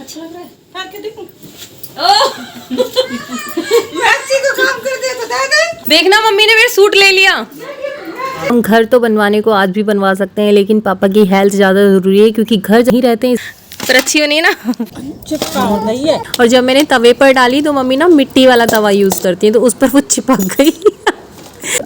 अच्छा लग रहा है। फाड़ के देखूं। मैक्सी को काम कर दिया तो दे दे। देखना मम्मी ने मेरा सूट ले लिया। हम घर तो बनवाने को आज भी बनवा सकते हैं, लेकिन पापा की हेल्थ ज़्यादा ज़रूरी है क्योंकि घर जहीं रहते हैं पर अच्छी होनी है ना। चिपका हो गई है। और जब मैंने तवे पर डाली तो मम्मी ना मिट्टी वाला तवा यूज़ करती है, तो उस पर वो चिपक गई।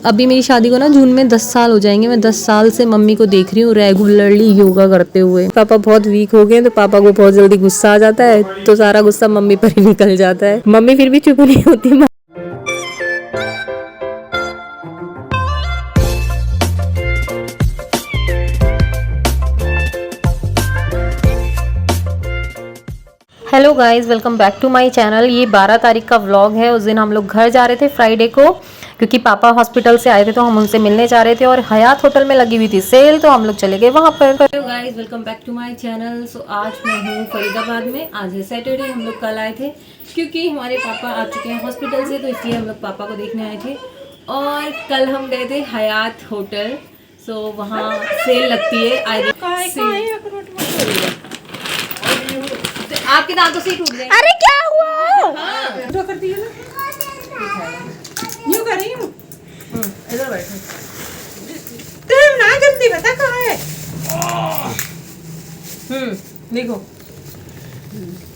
अभी मेरी शादी को ना जून में 10 साल हो जाएंगे। मैं 10 साल से मम्मी को देख रही हूँ रेगुलरली योगा करते हुए। पापा बहुत वीक हो गए तो पापा को बहुत जल्दी गुस्सा आ जाता है, तो सारा गुस्सा मम्मी पर ही निकल जाता है। मम्मी फिर भी चुप नहीं होती। Hello guys, welcome back to my channel. ये 12 तारीख का व्लॉग है। उस दिन हम लोग घर जा रहे थे फ्राइडे को, क्योंकि पापा हॉस्पिटल से आए थे तो हम उनसे मिलने जा रहे थे और हयात होटल में लगी हुई थी सेल, तो हम लोग चले गए वहाँ पर। Hello guys, welcome back to my channel. So आज मैं हूँ फरीदाबाद में। आज है सैटरडे। हम लोग कल आए थे क्योंकि हमारे पापा आ चुके हैं हॉस्पिटल से, तो इसलिए हम लोग पापा को देखने आए थे। और कल हम गए थे हयात होटल। सो वहाँ सेल लगती है। आपके दांतों से ही टूट गए। अरे क्या हुआ? हाँ। जो कर दिया ना, यूं कर रही हूँ। इधर बैठो। तुम ना जल्दी बता कहाँ है। देखो,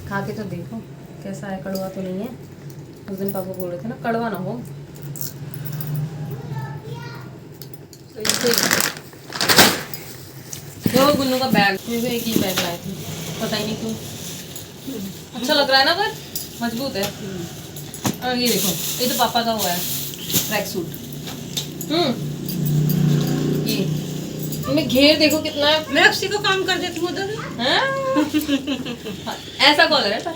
खा के तो देखो कैसा है। कड़वा तो नहीं है? उस दिन पापा बोल रहे थे ना कड़वा ना हो। तो इसको गुन्नू का बैग, मुझे एक ही बैग लाए थे, पता ही नहीं क्यों। अच्छा लग रहा है ना, पर मजबूत है। और ये देखो, ये तो पापा का हुआ है ट्रैक सूट। ये इनमें घेर देखो कितना है। मैक्सी को काम कर देती हूँ उधर। ऐसा कॉलर है पर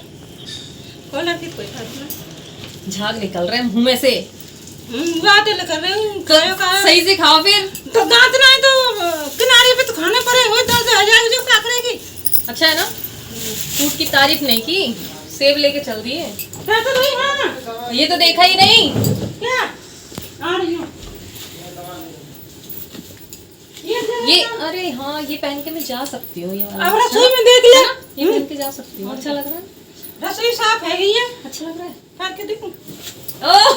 कॉलर की कोई बात नहीं। झाग निकल रहे हैं मुंह में से। बात कर रहे हूँ। खाओ खाओ सही से खाओ फिर। तो दांत ना है तो किनारे पे तो खाने पड़े हो। 10,000 जो क्या करेगी। अच्छा है ना? सूट की तारीफ नहीं की, सेब लेके चल रही है। तो नहीं। हाँ, ये तो देखा ही नहीं। क्या आ रही हूँ। ये अरे हाँ, ये पहन के मैं जा सकती हूँ। ये वाला अब रसोई में देख लिया। ये पहन के जा सकती हूँ। अच्छा लग रहा है। रसोई साफ है ये। अच्छा लग रहा है। फाड़ के देखूं। ओह!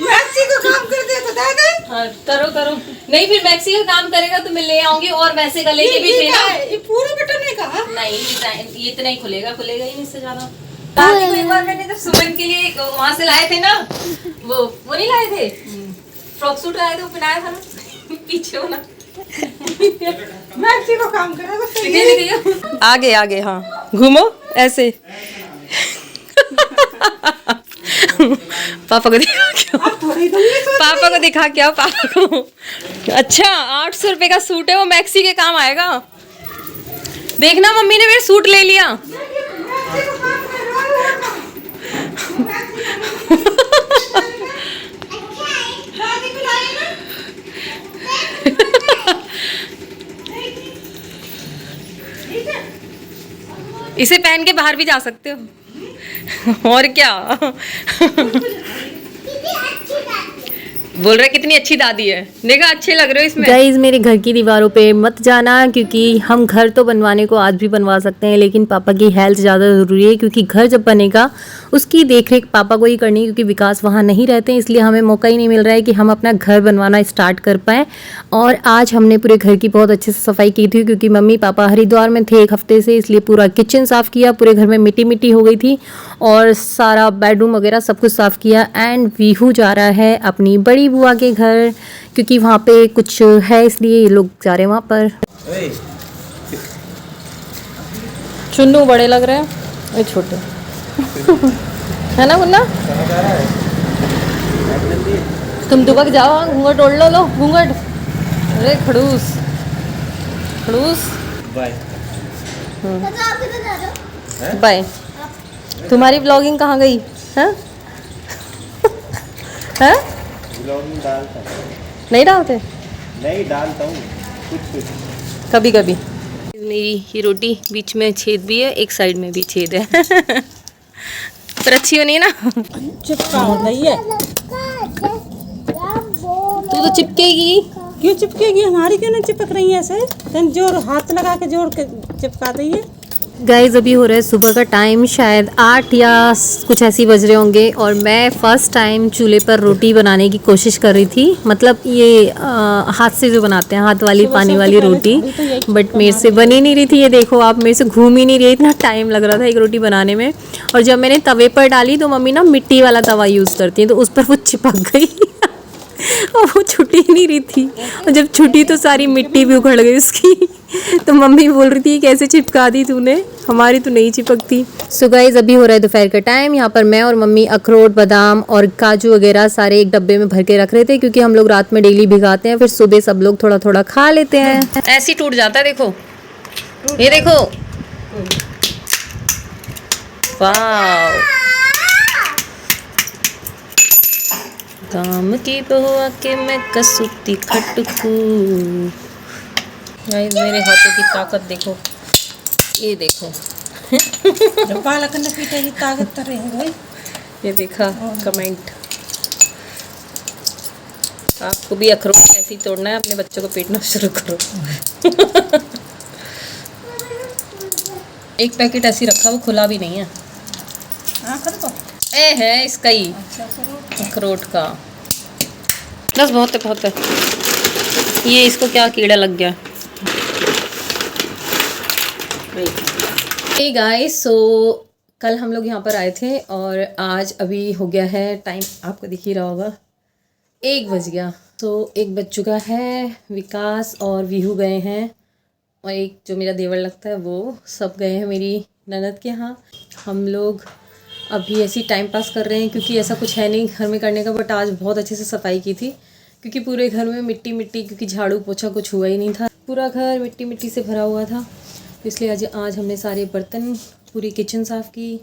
मैक्सी को काम कर दिया तो दे दे। हाँ, करो करो। नहीं, फिर मैक्सी का काम करेगा तो मैं ले आऊंगी। और वैसे गले के भी थे ना। ये पूरा बटन है कहा? नहीं, ये इतना ही खुलेगा ही नहीं इससे ज्यादा। दादी को एक बार मैंने जब सुमन के लिए वहाँ से लाए थे ना, वो नहीं लाए थे, फ्रॉक सूट लाए थे, वो पहनाया था ना पीछे हो ना। मैक्सी को काम करेगा। आगे आगे, हाँ घूमो ऐसे। पापा को दिखा क्या? पापा को दिखा क्या? पापा को। अच्छा, 800 रुपए का सूट है, वो मैक्सी के काम आएगा। देखना मम्मी ने मेरा सूट ले लिया। इसे पहन के बाहर भी जा सकते हो। और क्या बोल रहे, कितनी अच्छी दादी है। देखा, अच्छे लग रहे हो इसमें। गाइस, मेरे घर की दीवारों पे मत जाना, क्योंकि हम घर तो बनवाने को आज भी बनवा सकते हैं, लेकिन पापा की हेल्थ ज़्यादा ज़रूरी है क्योंकि घर जब बनेगा उसकी देखरेख पापा को ही करनी है, क्योंकि विकास वहाँ नहीं रहते हैं। इसलिए हमें मौका ही नहीं मिल रहा है कि हम अपना घर बनवाना स्टार्ट कर पाएँ। और आज हमने पूरे घर की बहुत अच्छे से सफाई की थी, क्योंकि मम्मी पापा हरिद्वार में थे 1 हफ्ते से, इसलिए पूरा किचन साफ़ किया। पूरे घर में मिट्टी मिट्टी हो गई थी और सारा बेडरूम वगैरह सब कुछ साफ़ किया। एंड वीहू जा रहा है अपनी बड़ी बुआ के घर, क्योंकि वहाँ पे कुछ है, इसलिए ये लोग जा रहे हैं वहाँ पर। चुन्नू बड़े लग रहे हैं, ये छोटे है ना मुन्ना? तुम दुबक जाओ, घूंघट ओढ़ लो घूंघट। अरे खड़ूस खड़ूस। बाय। तुम्हारी ब्लॉगिंग कहाँ गई? हैं? हैं? नहीं डालते? नहीं डालता हूँ कुछ कभी कभी। मेरी ये रोटी बीच में छेद भी है, एक साइड में भी छेद है। पर अच्छी होनी है ना? चिपका हो गई है। तू तो चिपकेगी। क्यों चिपकेगी? हमारी क्यों नहीं चिपक रही है ऐसे? तुम जोर हाथ लगा के जोड़ के चिपका दी है। गाइज अभी हो रहा है सुबह का टाइम, शायद 8 या कुछ ऐसी बज रहे होंगे, और मैं फ़र्स्ट टाइम चूल्हे पर रोटी बनाने की कोशिश कर रही थी। मतलब ये हाथ से जो बनाते हैं, हाथ वाली पानी वाली रोटी, बट मेरे से बनी नहीं रही थी। ये देखो आप, मेरे से घूम ही नहीं रही, इतना टाइम लग रहा था एक रोटी बनाने में। और जब मैंने तवे पर डाली तो मम्मी ना मिट्टी वाला तवा यूज़ करती है, तो उस पर वो चिपक गई और वो छुटी ही नहीं रही थी, और जब छुटी तो सारी मिट्टी भी उखड़ गई उसकी। तो मम्मी बोल रही थी कैसे चिपका दी तूने, हमारी तो नहीं चिपकती। सो गाइस अभी हो रहा है दोपहर का टाइम। यहाँ पर मैं और मम्मी अखरोट, बादाम और काजू वगैरह सारे एक डब्बे में भर के रख रहे थे, क्योंकि हम लोग रात में डेली भिगाते हैं, फिर सुबह सब लोग थोड़ा थोड़ा खा लेते हैं। ऐसे ही टूट जाता है, देखो ये देखो, वाह। काम की बहुआ के मैं कसूती खटकू। मेरे हाथों की ताकत देखो, ये देखो। बालक ने पीटे की ताकत कर रही है भाई। ये देखा कमेंट। आपको भी अखरोट ऐसे ही तोड़ना है, अपने बच्चों को पीटना शुरू करो। एक पैकेट ऐसे रखा, वो खुला भी नहीं है। ए है इसका ही, अखरोट का। बस बहुत है, बहुत है। ये इसको क्या कीड़ा लग गया। हे गाइस, सो कल हम लोग यहाँ पर आए थे, और आज अभी हो गया है टाइम, आपको दिख ही रहा होगा, 1 बज गया। तो 1 बज चुका है। विकास और विहू गए हैं, और एक जो मेरा देवर लगता है वो सब गए हैं मेरी ननद के यहाँ। हम लोग अभी ऐसे ही टाइम पास कर रहे हैं, क्योंकि ऐसा कुछ है नहीं घर में करने का। बट आज बहुत अच्छे से सफाई की थी, क्योंकि पूरे घर में मिट्टी मिट्टी, क्योंकि झाड़ू पोछा कुछ हुआ ही नहीं था, पूरा घर मिट्टी मिट्टी से भरा हुआ था। इसलिए आज हमने सारे बर्तन, पूरी किचन साफ़ की,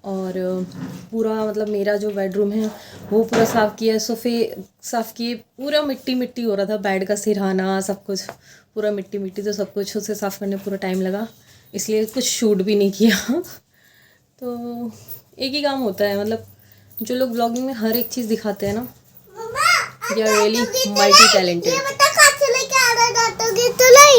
और पूरा मतलब मेरा जो बेडरूम है वो पूरा साफ़ किया, सोफ़े साफ़ किए, पूरा मिट्टी मिट्टी हो रहा था, बेड का सिरहाना सब कुछ पूरा मिट्टी मिट्टी। तो सब कुछ उसे साफ़ करने पूरा टाइम लगा, इसलिए कुछ शूट भी नहीं किया। तो एक ही काम होता है, मतलब जो लोग ब्लॉगिंग में हर एक चीज़ दिखाते हैं ना, they are really multi talented.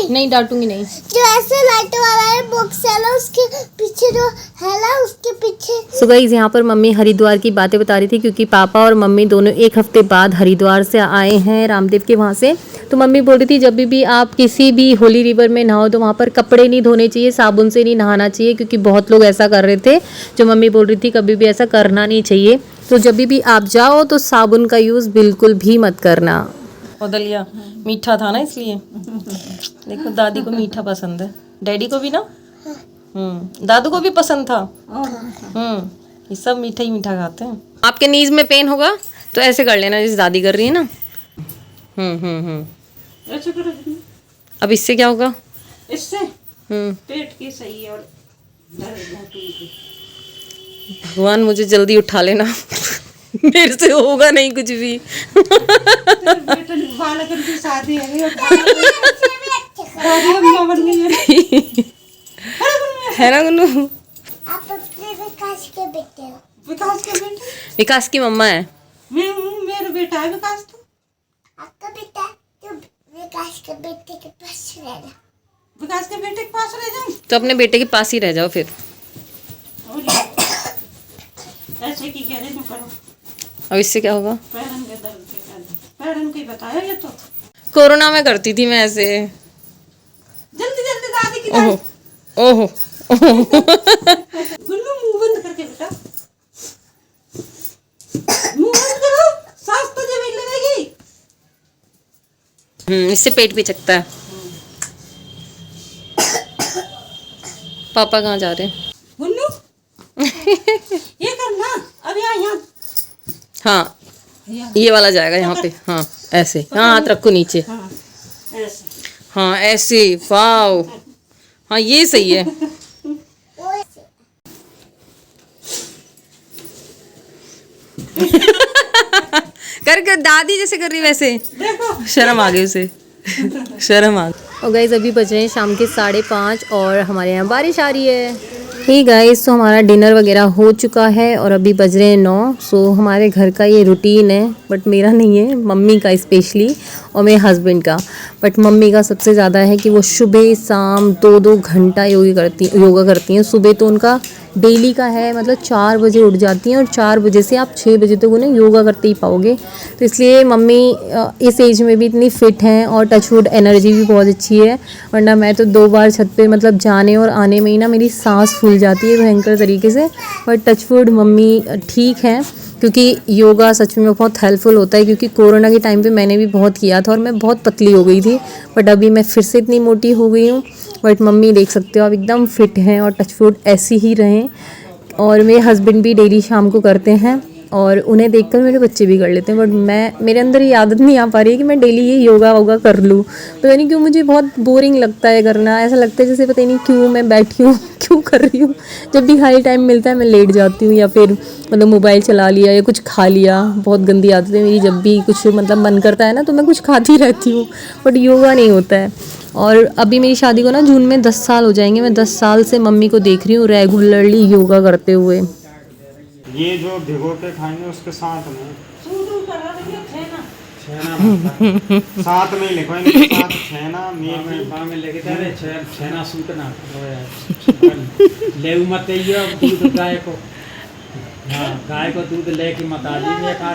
नहीं डांटूंगी नहीं। जो ऐसे लाइट वाला है बॉक्स है उसके पीछे जो है ना, उसके पीछे। सो गाइस यहाँ पर मम्मी हरिद्वार की बातें बता रही थी, क्योंकि पापा और मम्मी दोनों 1 हफ्ते बाद हरिद्वार से आए हैं, रामदेव के वहाँ से। तो मम्मी बोल रही थी जब भी आप किसी भी होली रिवर में नहाओ तो वहाँ पर कपड़े नहीं धोने चाहिए, साबुन से नहीं नहाना चाहिए, क्योंकि बहुत लोग ऐसा कर रहे थे। जो मम्मी बोल रही थी कभी भी ऐसा करना नहीं चाहिए। तो जब भी आप जाओ तो साबुन का यूज़ बिल्कुल भी मत करना। दलिया मीठा था ना, इसलिए। देखो दादी को मीठा पसंद है, डैडी को भी ना, दादू को भी पसंद था। ये सब मीठा ही मीठा खाते हैं। आपके नीज में पेन होगा तो ऐसे कर लेना जैसे दादी कर रही है ना। ऐसे करो। अब इससे क्या होगा? इससे पेट की सही है, और भगवान मुझे जल्दी उठा लेना। मेरे से होगा नहीं कुछ भी। बालकन की शादी है है ना गुन्नू? आप अपने विकास के बेटे हो। विकास के बेटे? विकास की मम्मा है। मेरा बेटा है विकास। तो आपका बेटा तो विकास के बेटे के पास रहेगा। विकास के बेटे के पास रह जाऊं? तो अपने बेटे के पास ही रह जाओ फिर। ऐसे की कह रहे करो। अब इससे क्या होगा? पैरन के दर्द के कारण। पैरन की बताया ये तो। कोरोना में करती थी मैं ऐसे। जल्दी जल्दी दादी की ओहो ओहो। गुल्लू मुंह बंद करके बेटा, मुंह बंद करो, सांस तो जब लगेगी। इससे पेट भी चकता है। पापा कहाँ जा रहे हैं? गुल्लू ये करना, अब यहाँ हाँ ये वाला जाएगा यहाँ पे। हाँ ऐसे, हाँ हाथ रखो नीचे। हाँ ऐसे। हाँ ऐसे, वाओ। हाँ ये सही है। कर दादी जैसे कर रही वैसे। देखो शर्म आ गई उसे। शर्म आ गई। और गाइस अभी बज रहे हैं शाम के 5:30, और हमारे यहाँ बारिश आ रही है। हे गाइस, तो हमारा डिनर वगैरह हो चुका है और अभी बज रहे हैं 9। सो हमारे घर का ये रूटीन है, बट मेरा नहीं है, मम्मी का स्पेशली और मेरे हस्बैंड का। बट मम्मी का सबसे ज़्यादा है कि वो सुबह शाम 2-2 घंटा योगा करती हैं। सुबह तो उनका डेली का है, मतलब 4 बजे उठ जाती हैं और 4 बजे से आप 6 बजे तक उन्हें योगा करते ही पाओगे। तो इसलिए मम्मी इस एज में भी इतनी फ़िट हैं और टचवुड एनर्जी भी बहुत अच्छी है। वरना मैं तो 2 बार छत पे मतलब जाने और आने में ही ना मेरी सांस फूल जाती है भयंकर तरीके से। बट टचवुड मम्मी ठीक है, क्योंकि योगा सच में बहुत हेल्पफुल होता है। क्योंकि कोरोना के टाइम पे मैंने भी बहुत किया था और मैं बहुत पतली हो गई थी, बट अभी मैं फिर से इतनी मोटी हो गई हूँ। बट मम्मी देख सकते हो आप एकदम फिट हैं और टचवुड ऐसी ही रहें। और मेरे हस्बैंड भी डेली शाम को करते हैं और उन्हें देखकर मेरे बच्चे भी कर लेते हैं। बट मेरे अंदर ये आदत नहीं आ पा रही है कि मैं डेली ये योगा वोगा कर लूँ। पता नहीं क्यों मुझे बहुत बोरिंग लगता है करना। ऐसा लगता है जैसे पता नहीं क्यों मैं बैठी हूँ, क्यों कर रही हूँ। जब भी खाली टाइम मिलता है मैं लेट जाती हूँ या फिर मतलब मोबाइल चला लिया या कुछ खा लिया। बहुत गंदी आदत है मेरी, जब भी कुछ मतलब मन करता है ना तो मैं कुछ खाती रहती हूँ, बट योगा नहीं होता है। और अभी मेरी शादी को ना जून में 10 साल हो जाएंगे। मैं 10 साल से मम्मी को देख रही हूँ रेगुलरली योगा करते हुए। ये जो भिगो के खाएंगे उसके साथ में साथ में लिखो इनके साथ छेना में लेके जारे छेना सूटना ले मत ये दूध गाय को, हाँ गाय को दूध लेके मत आ जी खा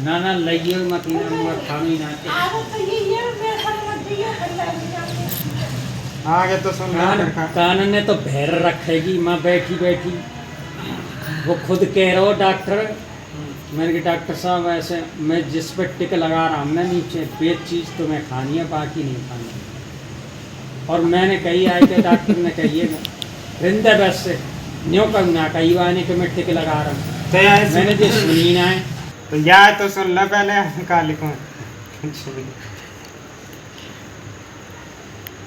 ना लइयो मत खानी ना आगे तो सुन कान ने तो भैर रखेगी माँ बैठी बैठी। वो खुद कह रहा हो डॉक्टर, मैंने कहा डॉक्टर साहब ऐसे मैं जिस पे टिक लगा रहा हूँ ना नीचे पेट चीज़ तो मैं खानी है बाकी नहीं खानी। और मैंने कही आए कि डॉक्टर ने कहिएगा रिंदे बस से न्यों कहूँ ना कही वाने के मैं टिक लगा रहा हूँ तो मैंने जो सुनी ना है तो यार तो सुन लो पहले का लिखूँ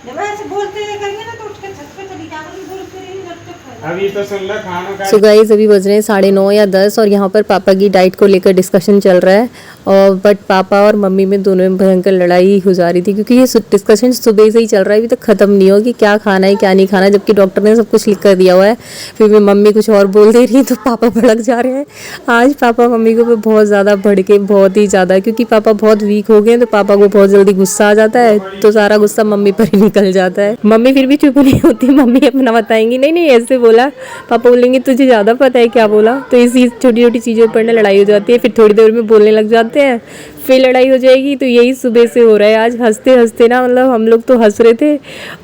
जब ऐसे बोलते करेंगे ना तो उठ के छत पे चली जाओगी, बोलते रहिए जब तक अभी तो सुन लो खानों का। सो गाइस, अभी बज रहे हैं 9:30 या 10 और यहाँ पर पापा की डाइट को लेकर डिस्कशन चल रहा है। और बट पापा और मम्मी में दोनों में भयंकर लड़ाई हो जा रही थी, क्योंकि ये डिस्कशन सुबह से ही चल रहा है, अभी तक ख़त्म नहीं हो कि क्या खाना है क्या नहीं खाना, जबकि डॉक्टर ने सब कुछ लिख कर दिया हुआ है। फिर भी मम्मी कुछ और बोल दे रही है तो पापा भड़क जा रहे हैं। आज पापा मम्मी को बहुत ज़्यादा भड़के, बहुत ही ज़्यादा, क्योंकि पापा बहुत वीक हो गए हैं तो पापा को बहुत जल्दी गुस्सा आ जाता है, तो सारा गुस्सा मम्मी पर ही निकल जाता है। मम्मी फिर भी चुप नहीं होती, मम्मी अपना बताएंगी नहीं ऐसे बोला, पापा बोलेंगे तुझे ज़्यादा पता है क्या बोला। तो इसी छोटी छोटी चीज़ों पर ना लड़ाई हो जाती है। फिर थोड़ी देर में बोलने लग जाते हैं, फिर लड़ाई हो जाएगी। तो यही सुबह से हो रहा है। आज हंसते हंसते ना मतलब हम लोग तो हंस रहे थे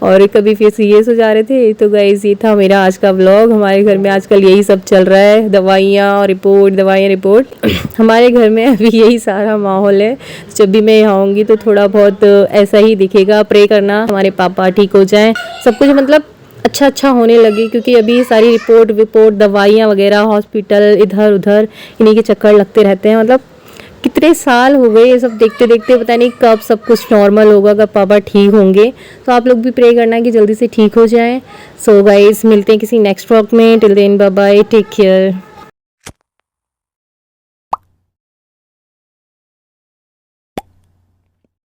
और कभी फिर सीरियस हो जा रहे थे। तो गाइस, ये था मेरा आज का व्लॉग। हमारे घर में आजकल यही सब चल रहा है, दवाइयाँ रिपोर्ट। हमारे घर में अभी यही सारा माहौल है। जब भी मैं यहाँ आऊँगी तो थोड़ा बहुत ऐसा ही दिखेगा। प्रे करना हमारे पापा ठीक हो जाएँ, सब कुछ मतलब अच्छा होने लगे, क्योंकि अभी सारी रिपोर्ट दवाइयाँ वगैरह हॉस्पिटल इधर उधर इन्हीं के चक्कर लगते रहते हैं। मतलब कितने साल हो गए ये सब देखते देखते, पता नहीं कब सब कुछ नॉर्मल होगा, कब पापा ठीक होंगे। तो आप लोग भी प्रे करना कि जल्दी से ठीक हो जाएं। सो गाइस, मिलते हैं किसी नेक्स्ट व्लॉग में। Till then bye bye, take care.